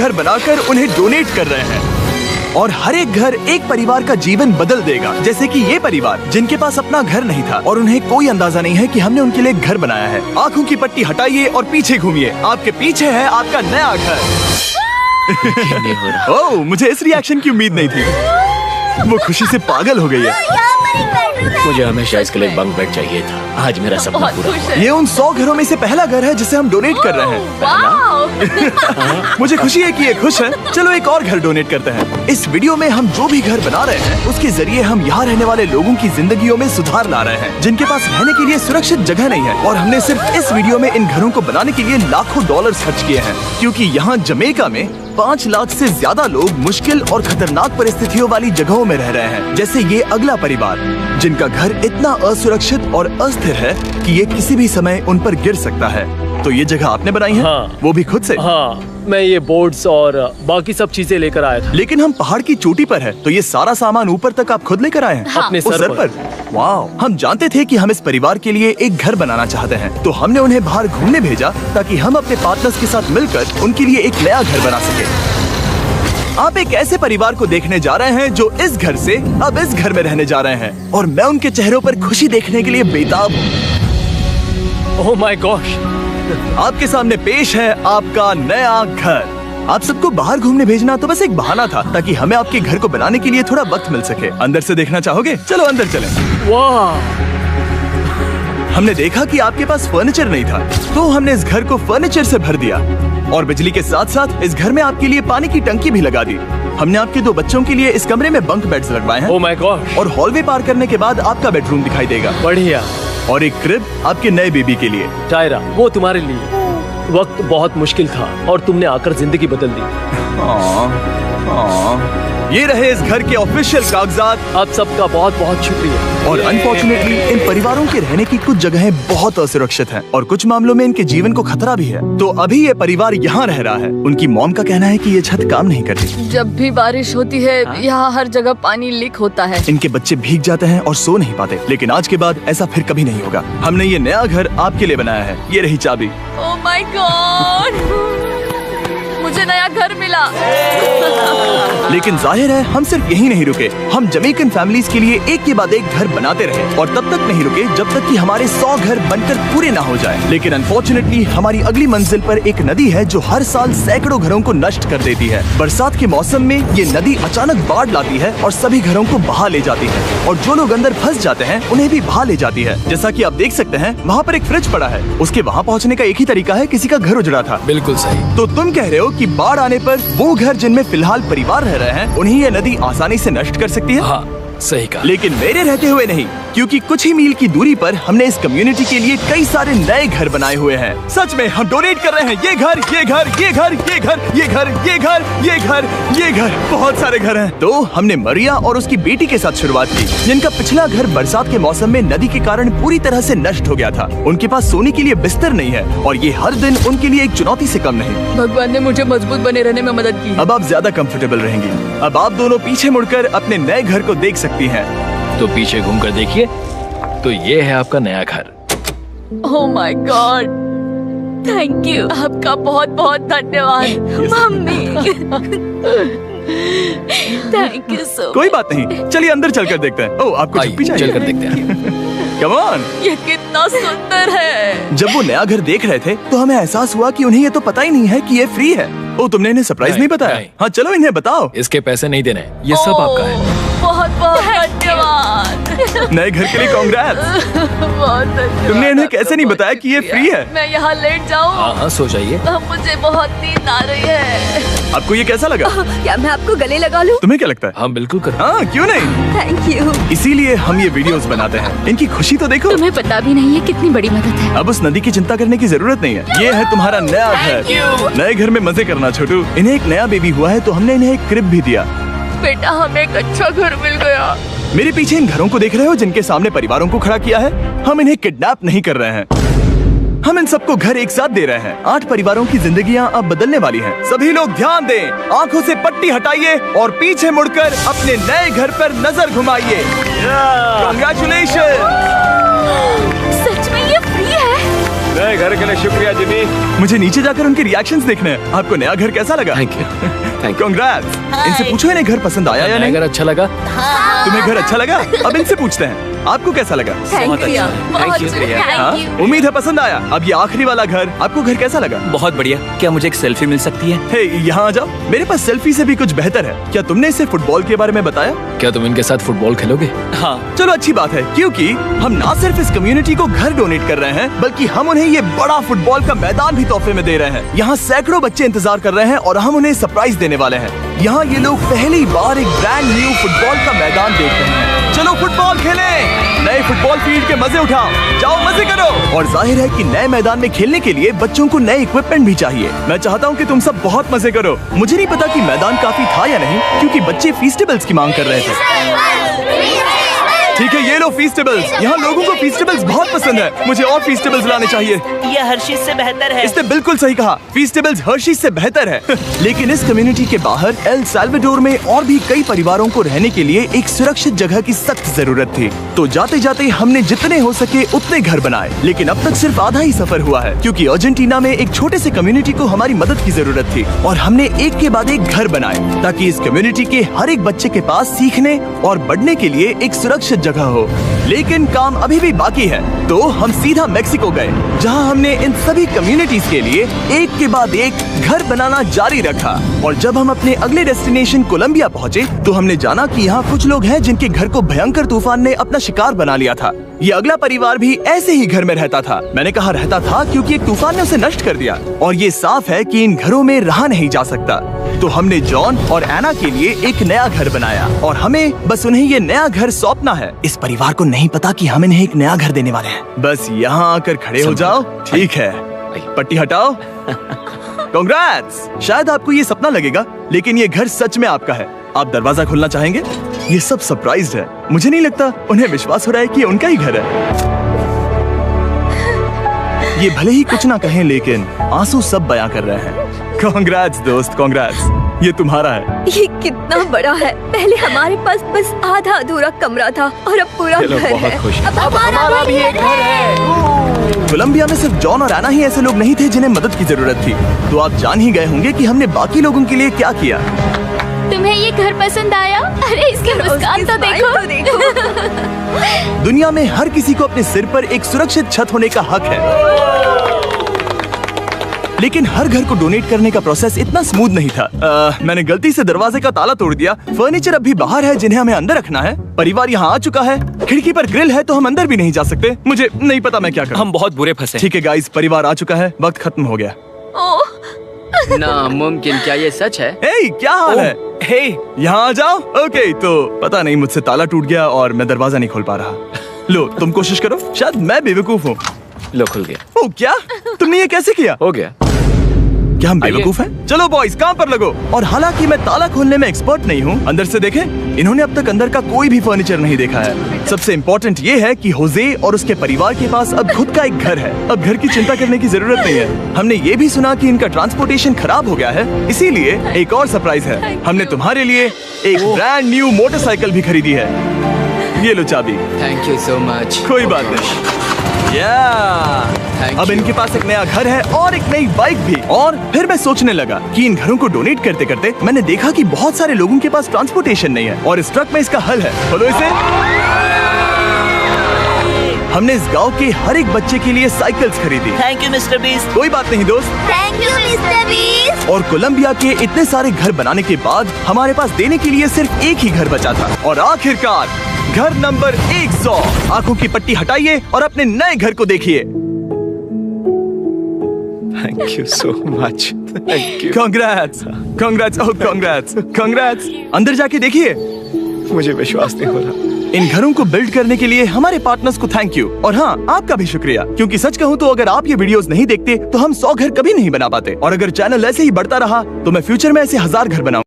घर बनाकर उन्हें डोनेट कर रहे हैं। और हर एक घर एक परिवार का जीवन बदल देगा, जैसे कि ये परिवार जिनके पास अपना घर नहीं था और उन्हें कोई अंदाजा नहीं है कि हमने उनके लिए घर बनाया है। आंखों की पट्टी हटाइए और पीछे घूमिए। आपके पीछे है आपका नया घर। ओह, मुझे इस रिएक्शन की उम्मीद नहीं थी। वो खुशी से पागल हो गई है। मुझे हमेशा इसके लिए बंक बेड चाहिए था। आज मेरा सपना पूरा हुआ। ये उन 100 घरों में से पहला घर है जिसे हम डोनेट कर रहे हैं। मुझे खुशी है कि ये खुश है। चलो एक और घर डोनेट करते हैं। इस वीडियो में हम जो भी घर बना रहे हैं उसके जरिए हम यहाँ रहने वाले लोगों की जिंदगियों में सुधार ला रहे हैं, जिनके पास रहने के लिए सुरक्षित जगह नहीं है। और हमने सिर्फ इस वीडियो में इन घरों को बनाने के लिए लाखों डॉलर खर्च किए हैं, क्योंकि यहाँ जमैका में 5 लाख से ज्यादा लोग मुश्किल और खतरनाक परिस्थितियों वाली जगहों में रह रहे हैं। जैसे ये अगला परिवार जिनका घर इतना असुरक्षित और अस्थिर है कि ये किसी भी समय उन पर गिर सकता है। तो ये जगह आपने बनाई है? हाँ। वो भी खुद से? हाँ, मैं ये बोर्ड्स और बाकी सब चीजें लेकर आया था। लेकिन हम पहाड़ की चोटी पर है, तो ये सारा सामान ऊपर तक आप खुद लेकर आए हैं? हाँ। अपने सर पर। वाह, हम जानते थे कि हम इस परिवार के लिए एक घर बनाना चाहते हैं, तो हमने उन्हें बाहर घूमने भेजा ताकि हम अपने पार्टनर्स के साथ मिलकर उनके लिए एक नया घर बना सके। आप एक ऐसे परिवार को देखने जा रहे हैं जो इस घर से अब इस घर में रहने जा रहे हैं, और मैं उनके चेहरों पर खुशी देखने के लिए बेताब हूँ। Oh my gosh! आपके सामने पेश है आपका नया घर। आप सबको बाहर घूमने भेजना तो बस एक बहाना था, ताकि हमें आपके घर को बनाने के लिए थोड़ा वक्त मिल सके। अंदर से देखना चाहोगे? चलो अंदर चलें। वाह! हमने देखा कि आपके पास फर्नीचर नहीं था, तो हमने इस घर को फर्नीचर से भर दिया, और बिजली के साथ साथ इस घर में आपके लिए पानी की टंकी भी लगा दी। हमने आपके 2 बच्चों के लिए इस कमरे में बंक बेड्स लगवाए हैं। Oh my God! और हॉलवे पार करने के बाद आपका बेडरूम दिखाई देगा। बढ़िया। और एक क्रिब आपके नए बेबी के लिए। टायरा, वो तुम्हारे लिए। वक्त बहुत मुश्किल था और तुमने आकर जिंदगी बदल दी। ये रहे इस घर के ऑफिशियल कागजात। आप सबका बहुत बहुत शुक्रिया। और अनफॉर्चुनेटली इन परिवारों के रहने की कुछ जगहें बहुत असुरक्षित हैं, और कुछ मामलों में इनके जीवन को खतरा भी है। तो अभी ये परिवार यहाँ रह रहा है। उनकी मॉम का कहना है कि ये छत काम नहीं करती। जब भी बारिश होती है यहाँ हर जगह पानी लीक होता है। इनके बच्चे भीग जाते हैं और सो नहीं पाते, लेकिन आज के बाद ऐसा फिर कभी नहीं होगा। हमने ये नया घर आपके लिए बनाया है। ये रही चाबी। ओह माय गॉड, मुझे नया घर मिला। लेकिन जाहिर है हम सिर्फ यही नहीं रुके। हम जमैकन फैमिलीज के लिए एक के बाद एक घर बनाते रहे, और तब तक नहीं रुके जब तक कि हमारे 100 घर बनकर पूरे ना हो जाए। लेकिन अनफॉर्चुनेटली हमारी अगली मंजिल पर एक नदी है जो हर साल सैकड़ों घरों को नष्ट कर देती है। बरसात के मौसम में ये नदी अचानक बाढ़ लाती है और सभी घरों को बहा ले जाती है, और जो लोग अंदर फंस जाते हैं उन्हें भी बहा ले जाती है। जैसा कि आप देख सकते हैं, वहाँ पर एक फ्रिज पड़ा है। उसके वहाँ पहुँचने का एक ही तरीका है, किसी का घर उजड़ा था। बिल्कुल सही। तो तुम कह रहे हो कि बाढ़ आने पर वो घर जिनमें फिलहाल परिवार रह रहे हैं उन्हें ये नदी आसानी से नष्ट कर सकती है? हाँ, सही कहा। लेकिन मेरे रहते हुए नहीं, क्योंकि कुछ ही मील की दूरी पर हमने इस कम्युनिटी के लिए कई सारे नए घर बनाए हुए हैं। सच में हम डोनेट कर रहे हैं। ये घर, ये घर, ये घर, ये घर, ये घर, ये घर, ये घर, ये घर, बहुत सारे घर हैं। तो हमने मरिया और उसकी बेटी के साथ शुरुआत की, जिनका पिछला घर बरसात के मौसम में नदी के कारण पूरी तरह से नष्ट हो गया था। उनके पास सोने के लिए बिस्तर नहीं है, और ये हर दिन उनके लिए एक चुनौती से कम नहीं। भगवान ने मुझे मजबूत बने रहने में मदद की। अब आप ज्यादा कंफर्टेबल रहेंगी। अब आप दोनों पीछे मुड़कर अपने नए घर को देख सकती हैं। तो पीछे घूमकर देखिए, तो ये है आपका नया घर। Oh my God, thank you. आपका बहुत बहुत धन्यवाद मम्मी। Thank you so. कोई बात नहीं, चलिए अंदर चलकर देखते हैं। ओह, आपको छुट्टी चाहिए? चलकर देखते हैं। Come on. ये कितना सुंदर है। जब वो नया घर देख रहे थे तो हमें एहसास हुआ कि उन्हें ये तो पता ही नहीं है कि ये फ्री है। ओ, तुमने इन्हें सरप्राइज नहीं बताया? नहीं। हाँ, चलो इन्हें बताओ। इसके पैसे नहीं देने, ये सब आपका है। बहुत बहुत धन्यवाद। नए घर के लिए कांग्रेट्स। बहुत धन्यवाद। तुमने इन्हें कैसे नहीं बताया कि ये फ्री है? मैं यहाँ लेट जाऊँ? हाँ, सो जाइए। मुझे बहुत नींद आ रही है। आपको ये कैसा लगा? क्या मैं आपको गले लगा लूं? तुम्हें क्या लगता है? हाँ, बिल्कुल कर। हाँ, क्यों नहीं? Thank you. इसीलिए हम ये वीडियोस बनाते हैं। इनकी खुशी तो देखो। तुम्हें पता भी नहीं है कितनी बड़ी मदद है। अब उस नदी की चिंता करने की जरूरत नहीं है। ये है तुम्हारा नया घर। नए घर में मजे करना छोटू। इन्हें एक नया बेबी हुआ है, तो हमने इन्हें एक क्रिब भी दिया। बेटा, हमें एक अच्छा घर मिल गया। मेरे पीछे इन घरों को देख रहे हो जिनके सामने परिवारों को खड़ा किया है? हम इन्हें किडनैप नहीं कर रहे हैं। हम इन सबको घर एक साथ दे रहे हैं। 8 परिवारों की जिंदगियां अब बदलने वाली हैं। सभी लोग ध्यान दें, आंखों से पट्टी हटाइए और पीछे मुड़कर अपने नए घर पर नजर घुमाइए। कांग्रेचुलेशन। सच में ये फ्री है? नए घर के लिए शुक्रिया जिमी। मुझे नीचे जाकर उनके रिएक्शंस देखने हैं। आपको नया घर कैसा लगा? Thank you. Thank you. Congrats. इनसे पूछो इन्हें घर पसंद आया या नहीं? अगर अच्छा लगा। तुम्हें घर अच्छा लगा? अब इनसे पूछते हैं आपको कैसा लगा? Thank you. Thank you. हाँ? उम्मीद है पसंद आया। अब ये आखिरी वाला घर, आपको घर कैसा लगा? बहुत बढ़िया। क्या मुझे एक सेल्फी मिल सकती है? हे, यहाँ आ जाओ। मेरे पास सेल्फी से भी कुछ बेहतर है। क्या तुमने इसे फुटबॉल के बारे में बताया? क्या तुम इनके साथ फुटबॉल खेलोगे? हाँ। चलो अच्छी बात है, क्योंकि हम ना सिर्फ इस कम्युनिटी को घर डोनेट कर रहे हैं, बल्कि हम उन्हें ये बड़ा फुटबॉल का मैदान भी तोहफे में दे रहे हैं। यहाँ सैकड़ों बच्चे इंतजार कर रहे हैं और हम उन्हें सरप्राइज देने वाले हैं। यहाँ ये लोग पहली बार एक ब्रांड न्यू फुटबॉल का मैदान देख रहे हैं। चलो फुटबॉल खेलें, नए फुटबॉल फील्ड के मजे उठाओ, जाओ मजे करो। और जाहिर है कि नए मैदान में खेलने के लिए बच्चों को नए इक्विपमेंट भी चाहिए। मैं चाहता हूँ कि तुम सब बहुत मजे करो। मुझे नहीं पता कि मैदान काफी था या नहीं, क्योंकि बच्चे फीस्टेबल्स की मांग कर रहे थे। ठीक है, ये लो फीस्टेबल्स। यहाँ लोगों को फीस्टेबल्स बहुत पसंद है। मुझे और फीस्टेबल्स लाने चाहिए। ये हर्षीज से बेहतर है। इसने बिल्कुल सही कहा, फीस्टेबल्स हर्शीज से बेहतर है। लेकिन इस कम्युनिटी के बाहर एल साल्वाडोर में और भी कई परिवारों को रहने के लिए एक सुरक्षित जगह की सख्त जरूरत थी। तो जाते जाते हमने जितने हो सके उतने घर बनाए, लेकिन अब तक सिर्फ आधा ही सफर हुआ है, क्योंकि अर्जेंटीना में एक छोटे से कम्युनिटी को हमारी मदद की जरूरत थी। और हमने एक के बाद एक घर बनाए ताकि इस कम्युनिटी के हर एक बच्चे के पास सीखने और बढ़ने के लिए एक सुरक्षित जगह हो। लेकिन काम अभी भी बाकी है, तो हम सीधा मेक्सिको गए, जहां हमने इन सभी कम्युनिटीज के लिए एक के बाद एक घर बनाना जारी रखा। और जब हम अपने अगले डेस्टिनेशन कोलंबिया पहुंचे, तो हमने जाना कि यहाँ कुछ लोग हैं जिनके घर को भयंकर तूफान ने अपना शिकार बना लिया था। ये अगला परिवार भी ऐसे ही घर में रहता था। मैंने कहा रहता था क्योंकि एक तूफान ने उसे नष्ट कर दिया, और ये साफ है कि इन घरों में रहा नहीं जा सकता। तो हमने जॉन और एना के लिए एक नया घर बनाया, और हमें बस उन्हें ये नया घर सौंपना है। इस परिवार को नहीं पता कि हम इन्हें एक नया घर देने वाले हैं। बस यहाँ आकर खड़े हो जाओ। ठीक है, पट्टी हटाओ। कांग्रेट्स। शायद आपको ये सपना लगेगा, लेकिन ये घर सच में आपका है। आप दरवाजा खोलना चाहेंगे? ये सब सरप्राइज्ड है। मुझे नहीं लगता उन्हें विश्वास हो रहा है कि ये उनका ही घर है। ये भले ही कुछ ना कहें, लेकिन आंसू सब बयां कर रहे हैं। कांग्रेट्स दोस्त, कांग्रेट्स। ये तुम्हारा है। ये कितना बड़ा है। पहले हमारे पास बस आधा अधूरा कमरा था और अब पूरा ये लोग घर बहुत है। खुश हैं। अब हमारा भी एक घर है। कोलंबिया में सिर्फ जॉन और एना ही ऐसे लोग नहीं थे जिन्हें मदद की जरूरत थी। तो आप जान ही गए होंगे कि हमने बाकी लोगों के लिए क्या किया। तुम्हें ये घर पसंद आया? अरे इसकी मुस्कान तो देखो। दुनिया में हर किसी को अपने सिर पर एक सुरक्षित छत होने का हक है, लेकिन हर घर को डोनेट करने का प्रोसेस इतना स्मूथ नहीं था। मैंने गलती से दरवाजे का ताला तोड़ दिया। फर्नीचर अब भी बाहर है जिन्हें हमें अंदर रखना है। परिवार यहाँ आ चुका है। खिड़की पर ग्रिल है तो हम अंदर भी नहीं जा सकते। मुझे नहीं पता मैं क्या करूं। हम बहुत बुरे फंसे। ठीक है गाइस, परिवार आ चुका है। वक्त खत्म हो गया। नामुमकिन। क्या ये सच है? हे, क्या हाल है? हे, यहाँ आ जाओ। ओके, तो पता नहीं मुझसे ताला टूट गया और मैं दरवाजा नहीं खोल पा रहा। लो, तुम कोशिश करो। शायद मैं बेवकूफ हूँ। लो, खुल गया। ओ क्या? तुमने ये कैसे किया? हो गया। क्या हम बेवकूफ हैं? चलो बॉयज, काम पर लगो। और हालांकि मैं ताला खोलने में एक्सपर्ट नहीं हूँ, अंदर से देखें, इन्होंने अब तक अंदर का कोई भी फर्नीचर नहीं देखा है। सबसे इम्पोर्टेंट ये है कि होजे और उसके परिवार के पास अब खुद का एक घर है। अब घर की चिंता करने की जरूरत नहीं है। हमने ये भी सुना कि इनका ट्रांसपोर्टेशन खराब हो गया है, इसीलिए एक और सरप्राइज है। हमने तुम्हारे लिए एक ब्रांड न्यू मोटरसाइकिल भी खरीदी है। ये लो चाबी। Thank you so much. कोई बात नहीं। अब इनके पास एक नया घर है और एक नई बाइक भी। और फिर मैं सोचने लगा कि इन घरों को डोनेट करते करते मैंने देखा कि बहुत सारे लोगों के पास ट्रांसपोर्टेशन नहीं है, और इस ट्रक में इसका हल है। खोलो इसे। हमने इस गांव के हर एक बच्चे के लिए साइकिल्स खरीदी। Thank you mister beast. कोई बात नहीं दोस्त। Thank you mister beast. और कोलंबिया के इतने सारे घर बनाने के बाद हमारे पास देने के लिए सिर्फ एक ही घर बचा था। और आखिरकार घर नंबर 100। आंखों की पट्टी हटाइए और अपने नए घर को देखिए। Thank you so much. Thank you. Congrats, congrats, oh congrats, congrats. अंदर जाके देखिए। मुझे विश्वास नहीं हो रहा। इन घरों को बिल्ड करने के लिए हमारे पार्टनर्स को थैंक यू, और हाँ, आपका भी शुक्रिया, क्योंकि सच कहूँ तो अगर आप ये वीडियोस नहीं देखते तो हम 100 घर कभी नहीं बना पाते। और अगर चैनल ऐसे ही बढ़ता रहा तो मैं फ्यूचर में ऐसे 1000 घर बनाऊंगा।